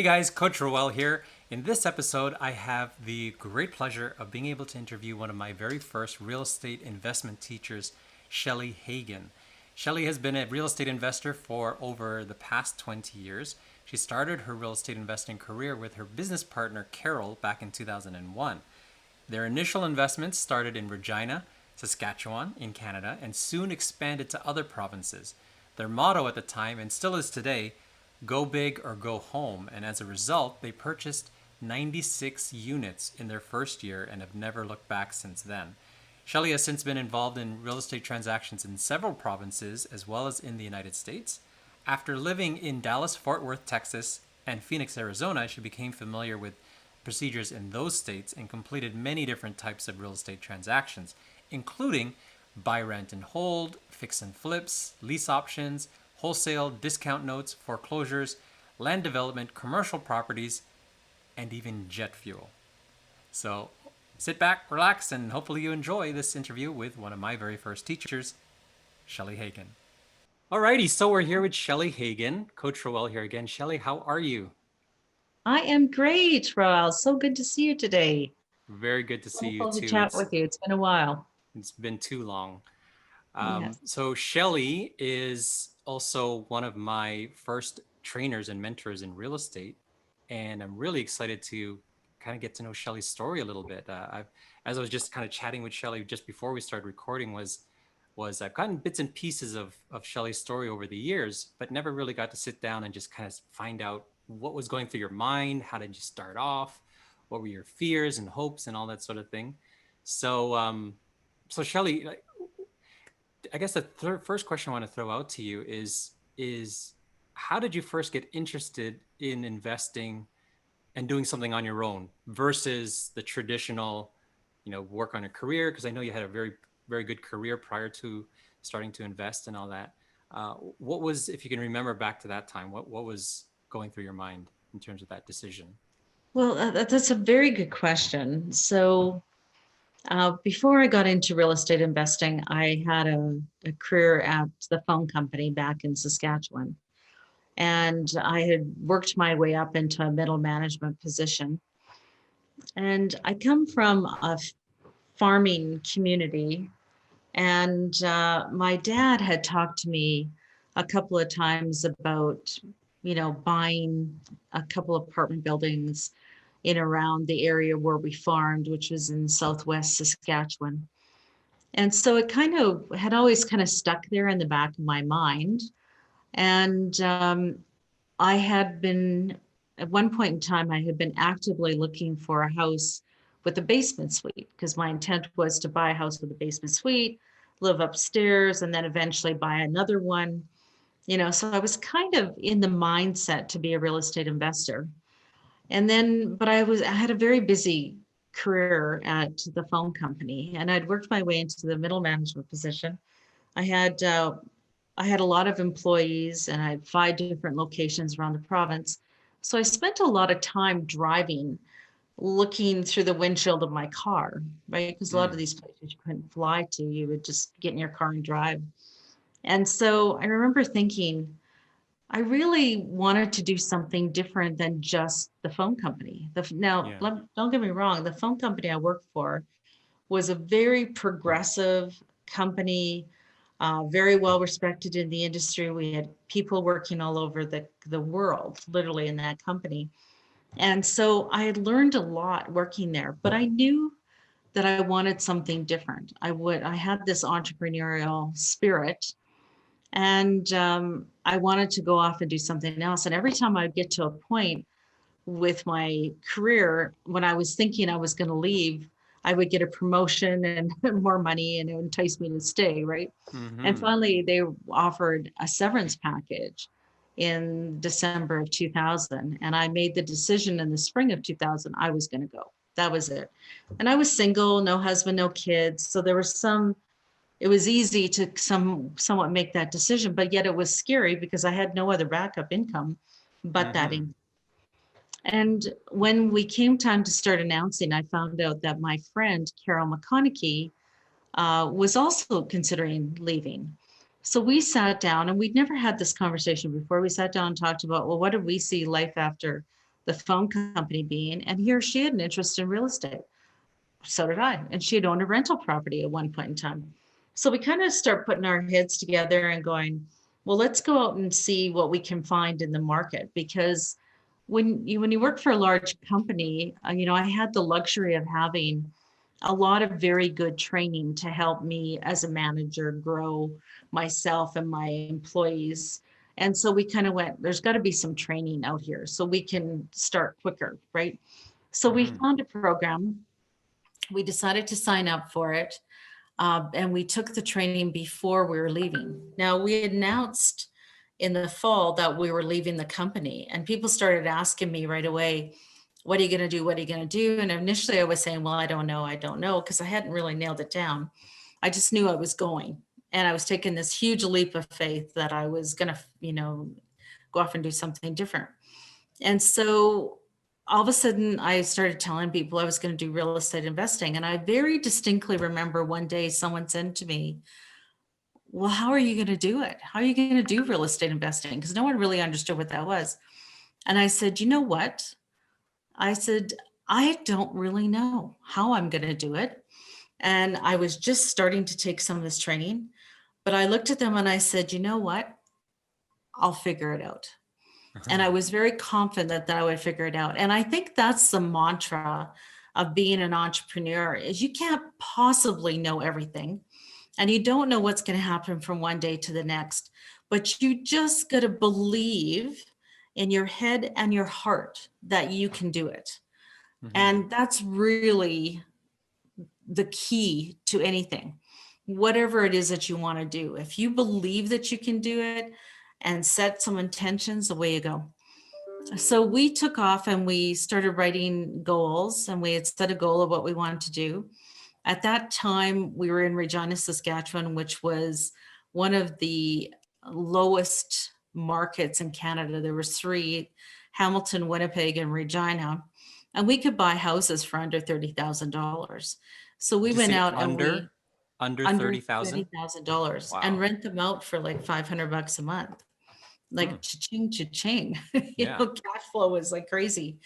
Hey guys, Coach Roel here. In this episode, I have the great pleasure of being able to interview one of my very first real estate investment teachers, Shelley Hagen. Shelley has been a real estate investor for over the past 20 years. She started her real estate investing career with her business partner, Carol, back in 2001. Their initial investments started in Regina, Saskatchewan, in Canada, and soon expanded to other provinces. Their motto at the time, and still is today, go big or go home. And as a result, they purchased 96 units in their first year and have never looked back since then. Shelley has since been involved in real estate transactions in several provinces as well as in the United States. After living in Dallas, Fort Worth, Texas, and Phoenix, Arizona, she became familiar with procedures in those states and completed many different types of real estate transactions, including buy, rent, and hold, fix and flips, lease options, wholesale, discount notes, foreclosures, land development, commercial properties, and even jet fuel. So sit back, relax, and hopefully you enjoy this interview with one of my very first teachers, Shelley Hagen. Alrighty, so we're here with Shelley Hagen. Coach Roel here again. Shelley, how are you? I am great, Roel. So good to see you today. Very good to see you Wonderful to too. chat with you. It's been a while. It's been too long. Yes. So Shelley is also one of my first trainers and mentors in real estate, and I'm really excited to kind of get to know Shelley's story a little bit. As I was just kind of chatting with Shelley just before we started recording, was I've gotten bits and pieces of Shelley's story over the years, but never really got to sit down and just kind of find out what was going through your mind. How did you start off? What were your fears and hopes and all that sort of thing? So, so Shelley, I guess the first question I want to throw out to you is how did you first get interested in investing and doing something on your own versus the traditional, work on a career? Because I know you had a very good career prior to starting to invest and all that. What was, if you can remember back to that time, what was going through your mind in terms of that decision? Well, that's a very good question. Before I got into real estate investing, I had a career at the phone company back in Saskatchewan. And I had worked my way up into a middle management position. And I come from a farming community. And my dad had talked to me a couple of times about, buying a couple of apartment buildings in around the area where we farmed, which was in southwest Saskatchewan. And so it kind of had always kind of stuck there in the back of my mind. And I had been, at one point in time, I had been actively looking for a house with a basement suite because my intent was to buy a house with a basement suite, live upstairs, and then eventually buy another one. So I was kind of in the mindset to be a real estate investor. And then, but I had a very busy career at the phone company, and I'd worked my way into the middle management position. I had I had a lot of employees, and I had 5 different locations around the province. So I spent a lot of time driving, looking through the windshield of my car, right? Because a lot of Mm, these places you couldn't fly to, you would just get in your car and drive. And so I remember thinking, I really wanted to do something different than just the phone company. Now, yeah. don't get me wrong, the phone company I worked for was a very progressive company, very well respected in the industry. We had people working all over the world, literally in that company. And so I had learned a lot working there, but I knew that I wanted something different. I had this entrepreneurial spirit, and I wanted to go off and do something else. And every time I would get to a point with my career, when I was thinking I was going to leave, I would get a promotion and more money and it would entice me to stay, right? And Mm-hmm. finally, they offered a severance package in December of 2000. And I made the decision in the spring of 2000, I was going to go. That was it. And I was single, no husband, no kids. So there was it was easy to somewhat make that decision, but yet it was scary because I had no other backup income but that Mm-hmm. income. And when we came time to start announcing, I found out that my friend, Carol McConaughey, was also considering leaving. So we sat down, and we'd never had this conversation before. We sat down and talked about, well, what do we see life after the phone company being, and he or she had an interest in real estate. So did I. And she had owned a rental property at one point in time. So we kind of start putting our heads together and going, well, let's go out and see what we can find in the market. Because when you work for a large company, I had the luxury of having a lot of very good training to help me as a manager grow myself and my employees. And so we kind of went, there's got to be some training out here so we can start quicker, right? So we Hmm. found a program. We decided to sign up for it. And we took the training before we were leaving. Now, we announced in the fall that we were leaving the company, and people started asking me right away, what are you going to do? What are you going to do? And initially I was saying, well, I don't know. I don't know. Because I hadn't really nailed it down. I just knew I was going. And I was taking this huge leap of faith that I was going to, go off and do something different. And so all of a sudden, I started telling people I was going to do real estate investing. And I very distinctly remember one day someone said to me, well, how are you going to do it? How are you going to do real estate investing? Because no one really understood what that was. And I said, you know what? I said, I don't really know how I'm going to do it. And I was just starting to take some of this training. But I looked at them and I said, you know what? I'll figure it out. And I was very confident that I would figure it out. And I think that's the mantra of being an entrepreneur is you can't possibly know everything and you don't know what's going to happen from one day to the next, but you just got to believe in your head and your heart that you can do it. Hmm. And that's really the key to anything, whatever it is that you want to do. If you believe that you can do it and set some intentions, away you go. So we took off and we started writing goals, and we had set a goal of what we wanted to do. At that time, we were in Regina, Saskatchewan, which was one of the lowest markets in Canada. There was three: Hamilton, Winnipeg, and Regina. And we could buy houses for under $30,000. So we Did you went say out and we under under 30,000? $30,000 and Wow. rent them out for like $500 a month, Hmm. like cha-ching, cha-ching. Yeah. Cash flow was like crazy.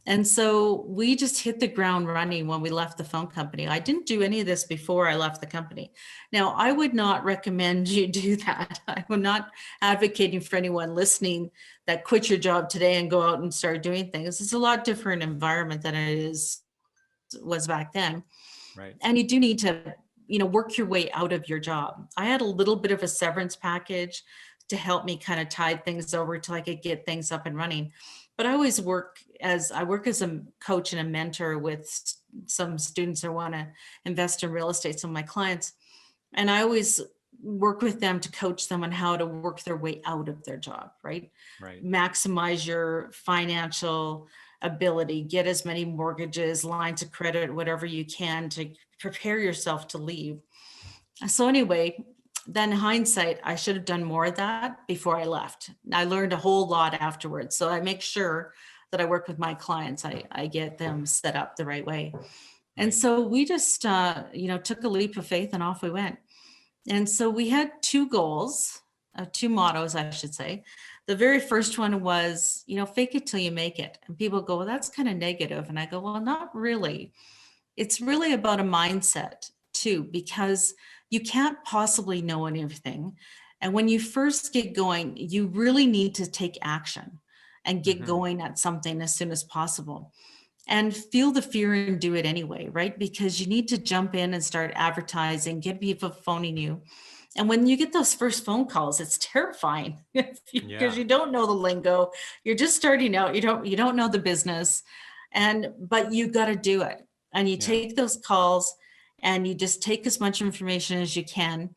And so we just hit the ground running when we left the phone company. I didn't do any of this before I left the company. Now, I would not recommend you do that. I'm not advocating for anyone listening that quit your job today and go out and start doing things. It's a lot different environment than it was back then. Right. And you do need to, work your way out of your job. I had a little bit of a severance package to help me kind of tide things over till I could get things up and running. But I work as a coach and a mentor with some students that want to invest in real estate, some of my clients. And I always work with them to coach them on how to work their way out of their job, right? Right. Maximize your financial ability, get as many mortgages, lines of credit, whatever you can to prepare yourself to leave. So anyway, then hindsight, I should have done more of that before I left. I learned a whole lot afterwards. So I make sure that I work with my clients. I get them set up the right way. And Right. so we just, took a leap of faith and off we went. And so we had two goals, two mottos, I should say. The very first one was, fake it till you make it. And people go, well, that's kind of negative. And I go, well, not really. It's really about a mindset too, because you can't possibly know anything. And when you first get going, you really need to take action and get Hmm. going at something as soon as possible and feel the fear and do it anyway, right? Because you need to jump in and start advertising, get people phoning you. And when you get those first phone calls, it's terrifying because Yeah. you don't know the lingo. You're just starting out. You don't know the business. But you got to do it. And you Yeah. take those calls and you just take as much information as you can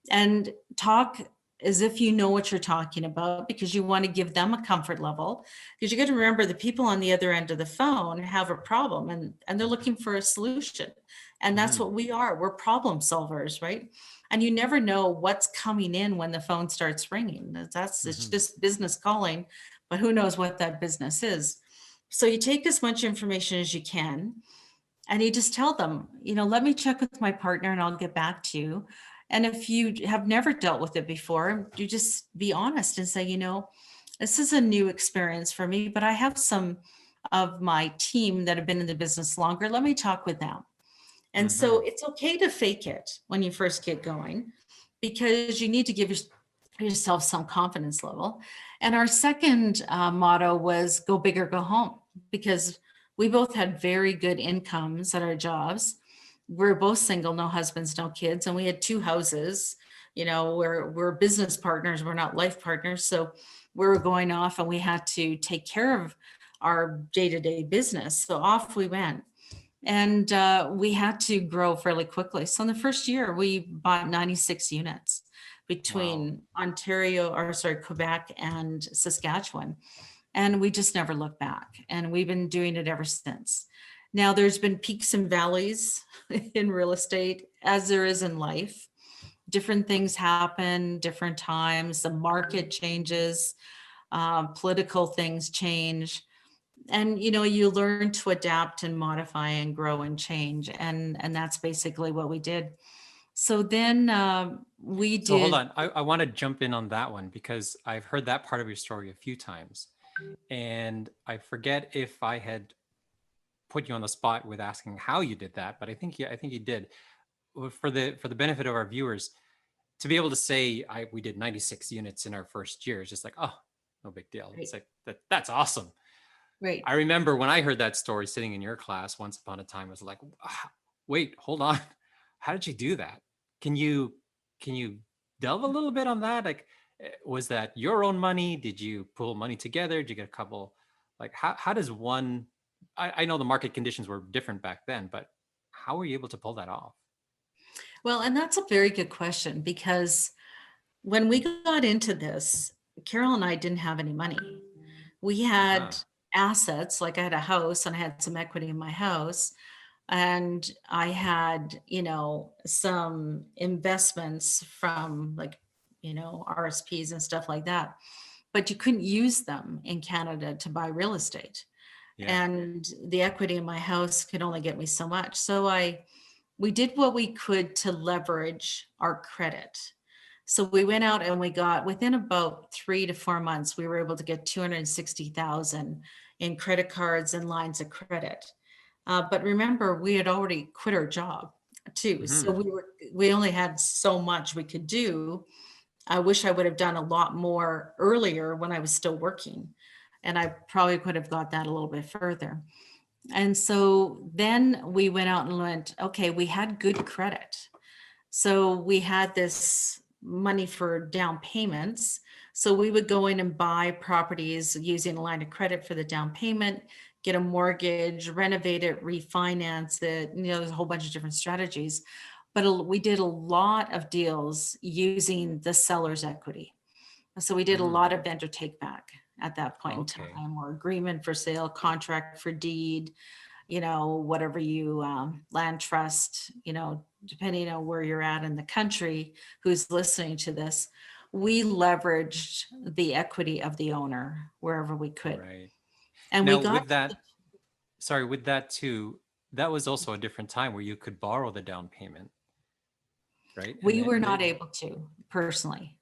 and talk as if you know what you're talking about, because you want to give them a comfort level, because you got to remember the people on the other end of the phone have a problem and they're looking for a solution. And that's Hmm. what we are. We're problem solvers, right? And you never know what's coming in when the phone starts ringing. It's Hmm. just business calling, but who knows what that business is. So you take as much information as you can and you just tell them, let me check with my partner and I'll get back to you. And if you have never dealt with it before, you just be honest and say, This is a new experience for me, but I have some of my team that have been in the business longer. Let me talk with them. And so Mm-hmm. it's okay to fake it when you first get going because you need to give yourself some confidence level. And our second motto was go big or go home because we both had very good incomes at our jobs. We're both single, no husbands, no kids, and we had two houses. We're business partners, we're not life partners. So we were going off and we had to take care of our day-to-day business. So off we went. And we had to grow fairly quickly. So in the first year, we bought 96 units Wow. between Ontario, or sorry, Quebec and Saskatchewan. And we just never looked back. And we've been doing it ever since. Now, there's been peaks and valleys in real estate, as there is in life. Different things happen, different times, the market changes, political things change, and you learn to adapt and modify and grow and change, and that's basically what we did. So then we So hold did. on. I want to jump in on that one because I've heard that part of your story a few times. And I forget if I had put you on the spot with asking how you did that, but I think you did. For the benefit of our viewers, to be able to say we did 96 units in our first year is just like, oh, no big deal. Right, It's like that's awesome. right. I remember when I heard that story sitting in your class once upon a time, I was like, wait, hold on. How did you do that? Can you can you delve a little bit on that? Like, was that your own money? Did you pull money together? Did you get a couple? Like, how does one? I know the market conditions were different back then, but how were you able to pull that off? Well, and that's a very good question because when we got into this, Carol and I didn't have any money. We Uh huh. had assets, like I had a house and I had some equity in my house, and I had, some investments from, like, RSPs and stuff like that. But you couldn't use them in Canada to buy real estate. Yeah. And the equity in my house could only get me so much. So we did what we could to leverage our credit. So we went out and we got, within about 3 to 4 months, we were able to get 260,000 in credit cards and lines of credit. But remember, we had already quit our job too. So Hmm. we only had so much we could do. I wish I would have done a lot more earlier when I was still working. And I probably could have got that a little bit further. And so then we went out and went, okay, we had good credit. So we had this money for down payments. So we would go in and buy properties using a line of credit for the down payment, get a mortgage, renovate it, refinance it. There's a whole bunch of different strategies. But we did a lot of deals using the seller's equity. So we did a Hmm. lot of vendor take back at that point in Okay. time, or agreement for sale, contract for deed, whatever you land trust, depending on where you're at in the country, who's listening to this. We leveraged the equity of the owner wherever we could. Right. And we Now, got, with that, sorry, with that too, that was also a different time where you could borrow the down payment, right? And we were then not able to personally.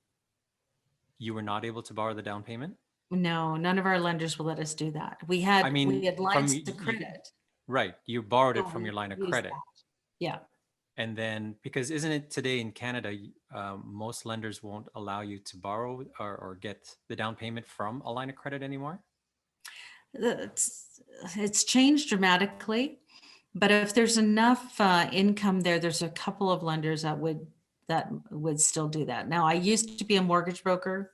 you were not able to borrow the down payment. No, none of our lenders will let us do that. We I had we mean, had from lines to you, credit. right? You borrowed So it from we your line of used credit, that. Yeah. and then because isn't it today in Canada, most lenders won't allow you to borrow or get the down payment from a line of credit anymore. It's changed dramatically, but if there's enough income there, there's a couple of lenders that would still do that. Now, I used to be a mortgage broker.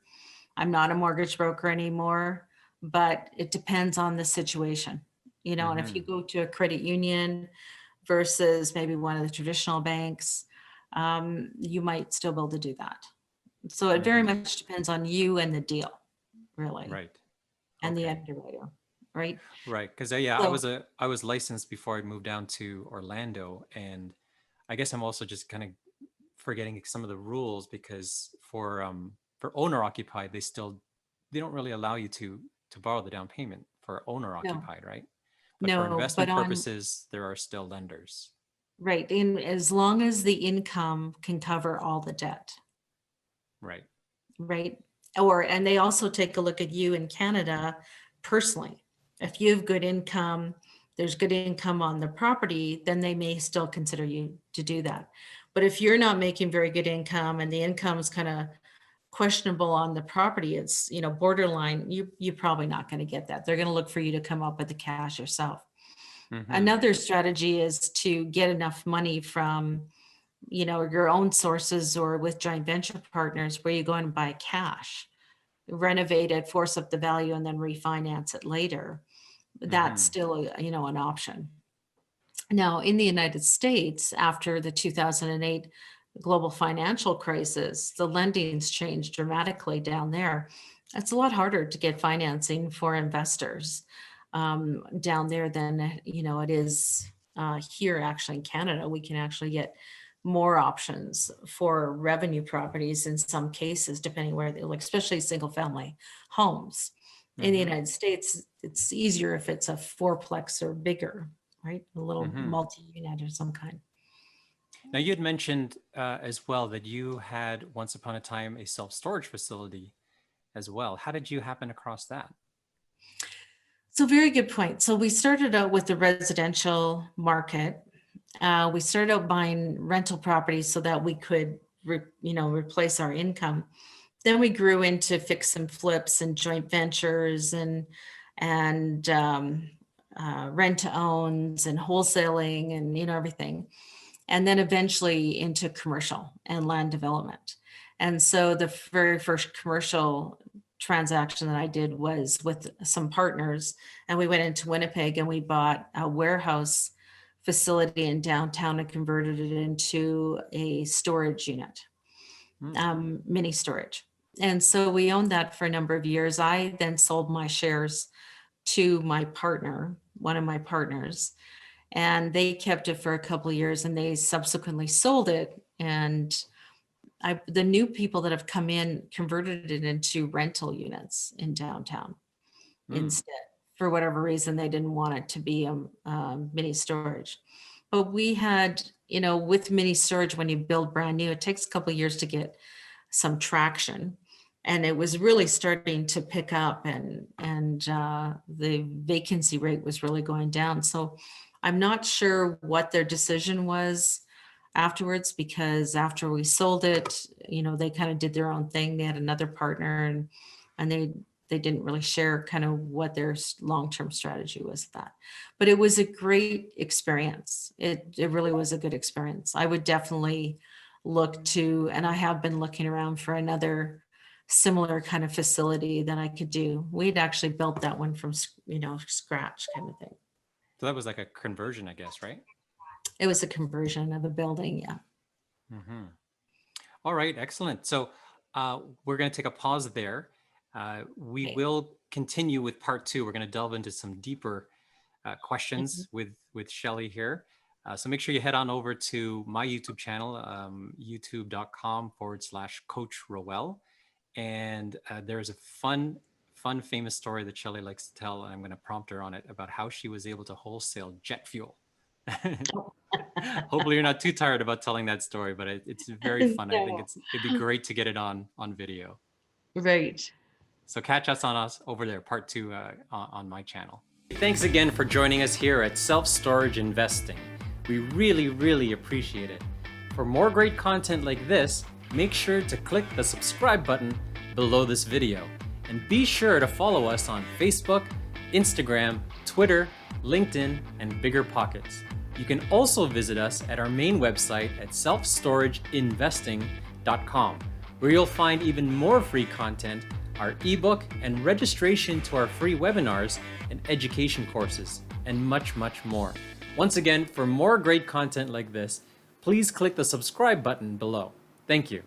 I'm not a mortgage broker anymore, but it depends on the situation. And if you Mm-hmm. go to a credit union versus maybe one of the traditional banks, you might still be able to do that. So it very Mm-hmm. much depends on you and the deal, really, Right. and the Okay. underwriter, right? Right. Because yeah, So I was licensed before I moved down to Orlando, and I guess I'm also just kind of forgetting some of the rules because for owner occupied they don't really allow you to borrow the down payment for owner no, occupied, right? But for no, but investment purposes there are still lenders. right, in as long as the income can cover all the debt, Right. right? and they also take a look at you in Canada personally. If you have good income, there's good income on the property, then they may still consider you to do that. But if you're not making very good income and the income is kind of questionable on the property, it's, borderline, you're probably not going to get that. They're going to look for you to come up with the cash yourself. Mm-hmm. Another strategy is to get enough money from, your own sources or with joint venture partners where you go and buy cash, renovate it, force up the value, and then refinance it later. That's Mm-hmm. still, an option. Now, in the United States, after the 2008 global financial crisis, the lending's changed dramatically down there. It's a lot harder to get financing for investors down there than it is here. Actually, in Canada, we can actually get more options for revenue properties in some cases, depending where they look, especially single family homes. In the Mm-hmm. United States, it's easier if it's a fourplex or bigger, right? A little Mm-hmm. multi-unit or some kind. Now, you had mentioned as well that you had once upon a time a self-storage facility as well. How did you happen across that? So very good point. So we started out with the residential market. We started out buying rental properties so that we could, replace our income. Then we grew into fix and flips and joint ventures and rent to owns and wholesaling and everything, and then eventually into commercial and land development. And so the very first commercial transaction that I did was with some partners, and we went into Winnipeg and we bought a warehouse facility in downtown and converted it into a storage unit, Mm. mini storage. And so we owned that for a number of years. I then sold my shares to my partner, one of my partners, and they kept it for a couple of years and they subsequently sold it. And the new people that have come in converted it into rental units in downtown Mm. instead. For whatever reason, they didn't want it to be a mini storage. But we had, with mini storage, when you build brand new, it takes a couple of years to get some traction. And it was really starting to pick up, and the vacancy rate was really going down. So I'm not sure what their decision was afterwards, because after we sold it, they kind of did their own thing. They had another partner, and they didn't really share kind of what their long-term strategy was with that. But it was a great experience. It really was a good experience. I would definitely look to, and I have been looking around for another similar kind of facility that I could do. We'd actually built that one from, scratch kind of thing. So that was like a conversion, I guess, right? It was a conversion of a building. Yeah. Mm-hmm. All right, excellent. So we're going to take a pause there. We Okay. will continue with part two. We're going to delve into some deeper Mhm. questions with Shelley here. So make sure you head on over to my YouTube channel, youtube.com/Coach Roel. And there's a fun, famous story that Shelley likes to tell, and I'm going to prompt her on it about how she was able to wholesale jet fuel. Hopefully, you're not too tired about telling that story, but it's very fun. I think No. it'd be great to get it on video. Right. So catch us over there, part two on my channel. Thanks again for joining us here at Self Storage Investing. We really appreciate it. For more great content like this, make sure to click the subscribe button below this video. And be sure to follow us on Facebook, Instagram, Twitter, LinkedIn, and Bigger Pockets. You can also visit us at our main website at selfstorageinvesting.com, where you'll find even more free content, our ebook, and registration to our free webinars and education courses, and much more. Once again, for more great content like this, please click the subscribe button below. Thank you.